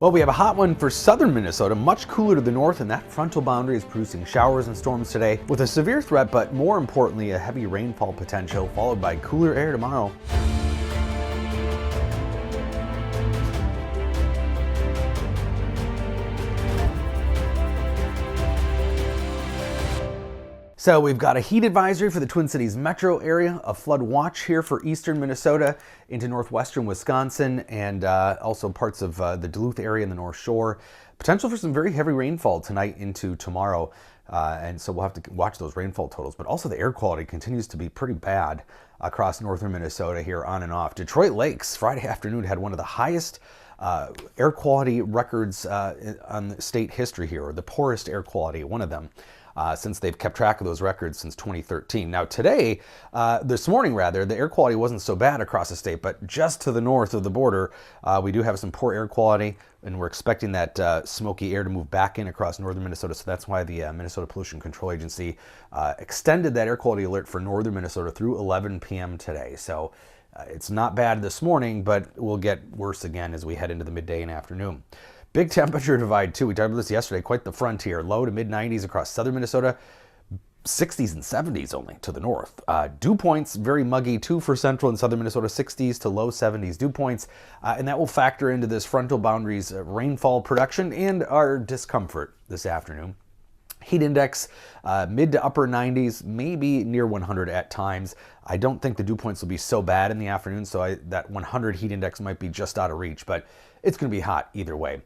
Well, we have a hot one for southern Minnesota, much cooler to the north, and that frontal boundary is producing showers and storms today with a severe threat, but more importantly, a heavy rainfall potential, followed by cooler air tomorrow. So we've got a heat advisory for the Twin Cities metro area, a flood watch here for eastern Minnesota into northwestern Wisconsin, and also parts of the Duluth area in the North Shore. Potential for some very heavy rainfall tonight into tomorrow, and so we'll have to watch those rainfall totals. But also the air quality continues to be pretty bad across northern Minnesota here on and off. Detroit Lakes Friday afternoon had one of the highest air quality records on state history here, or the poorest air quality, one of them. Since they've kept track of those records since 2013. Now today, this morning rather, the air quality wasn't so bad across the state, but just to the north of the border, we do have some poor air quality, and we're expecting that smoky air to move back in across northern Minnesota, so that's why the Minnesota Pollution Control Agency extended that air quality alert for northern Minnesota through 11 p.m. today. So it's not bad this morning, but we'll get worse again as we head into the midday and afternoon. Big temperature divide too. We talked about this yesterday, quite the frontier. Low to mid 90s across southern Minnesota, 60s and 70s only to the north. Dew points, very muggy too for central and southern Minnesota, 60s to low 70s dew points. And that will factor into this frontal boundaries rainfall production and our discomfort this afternoon. Heat index, mid to upper 90s, maybe near 100 at times. I don't think the dew points will be so bad in the afternoon, so that 100 heat index might be just out of reach, but it's going to be hot either way.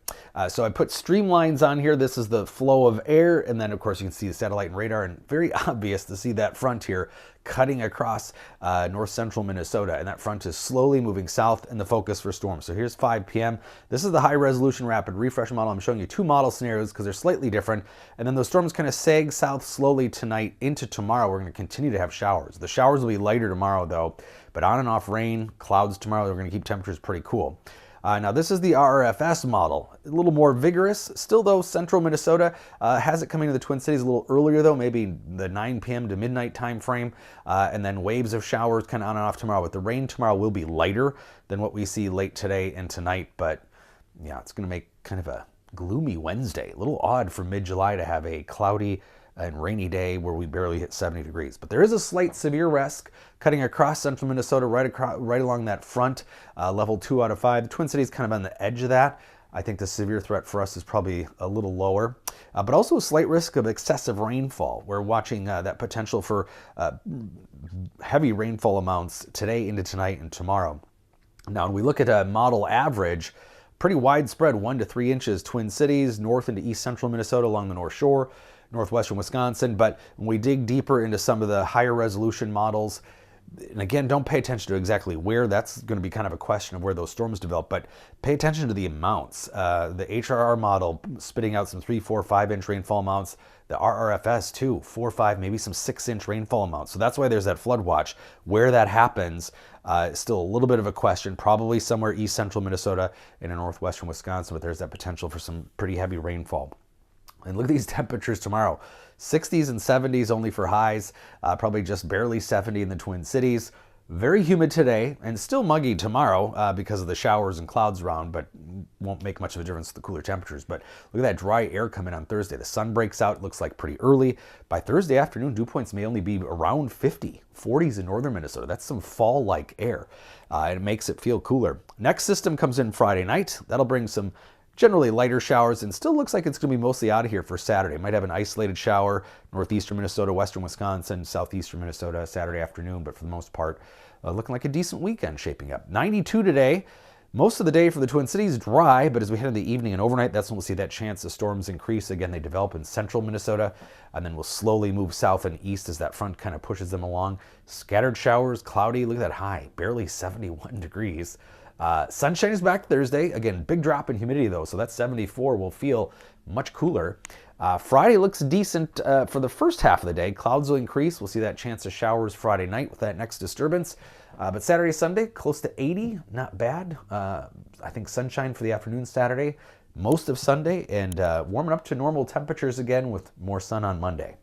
So I put streamlines on here. This is the flow of air, and then of course you can see the satellite and radar, and very obvious to see that front here cutting across north central Minnesota, and that front is slowly moving south and the focus for storms. So here's 5 p.m. This is the high resolution rapid refresh model. I'm showing you two model scenarios because they're slightly different, and then those storms kind of sag south slowly tonight into tomorrow. We're going to continue to have showers. The showers will be lighter tomorrow though, but on and off rain, clouds tomorrow. We're going to keep temperatures pretty cool. Now this is the RFS model, a little more vigorous. Still though, central Minnesota has it coming to the Twin Cities a little earlier though, maybe the 9 p.m. to midnight time frame, and then waves of showers kind of on and off tomorrow. But the rain tomorrow will be lighter than what we see late today and tonight. But yeah, it's going to make kind of a gloomy Wednesday. A little odd for mid-July to have a cloudy and rainy day where we barely hit 70 degrees. But there is a slight severe risk cutting across central Minnesota right along that front, level 2 out of 5. The Twin Cities kind of on the edge of that. I think the severe threat for us is probably a little lower, but also a slight risk of excessive rainfall. We're watching that potential for heavy rainfall amounts today into tonight and tomorrow. Now, when we look at a model average, pretty widespread, 1 to 3 inches, Twin Cities, north into east central Minnesota along the North Shore, northwestern Wisconsin. But when we dig deeper into some of the higher resolution models, and again, don't pay attention to exactly where. That's going to be kind of a question of where those storms develop, but pay attention to the amounts. The HRR model spitting out some 3, 4, 5 inch rainfall amounts. The RRFS too, 4, 5, maybe some 6 inch rainfall amounts. So that's why there's that flood watch. Where that happens is still a little bit of a question, probably somewhere east central Minnesota and in northwestern Wisconsin, but there's that potential for some pretty heavy rainfall. And look at these temperatures tomorrow. 60s and 70s only for highs, probably just barely 70 in the Twin Cities. Very humid today and still muggy tomorrow because of the showers and clouds around, but won't make much of a difference to the cooler temperatures. But look at that dry air coming on Thursday. The sun breaks out, it looks like pretty early. By Thursday afternoon, dew points may only be around 50, 40s in northern Minnesota. That's some fall-like air. And it makes it feel cooler. Next system comes in Friday night. That'll bring some generally lighter showers, and still looks like it's going to be mostly out of here for Saturday. Might have an isolated shower, northeastern Minnesota, western Wisconsin, southeastern Minnesota Saturday afternoon, but for the most part, looking like a decent weekend shaping up. 92 today. Most of the day for the Twin Cities dry, but as we head into the evening and overnight, that's when we'll see that chance of storms increase. Again, they develop in central Minnesota, and then we'll slowly move south and east as that front kind of pushes them along. Scattered showers, cloudy. Look at that high, barely 71 degrees. Sunshine is back Thursday. Again, big drop in humidity though, so that 74 will feel much cooler. Friday looks decent for the first half of the day. Clouds will increase. We'll see that chance of showers Friday night with that next disturbance. But Saturday, Sunday, close to 80, not bad. I think sunshine for the afternoon Saturday, most of Sunday, and warming up to normal temperatures again with more sun on Monday.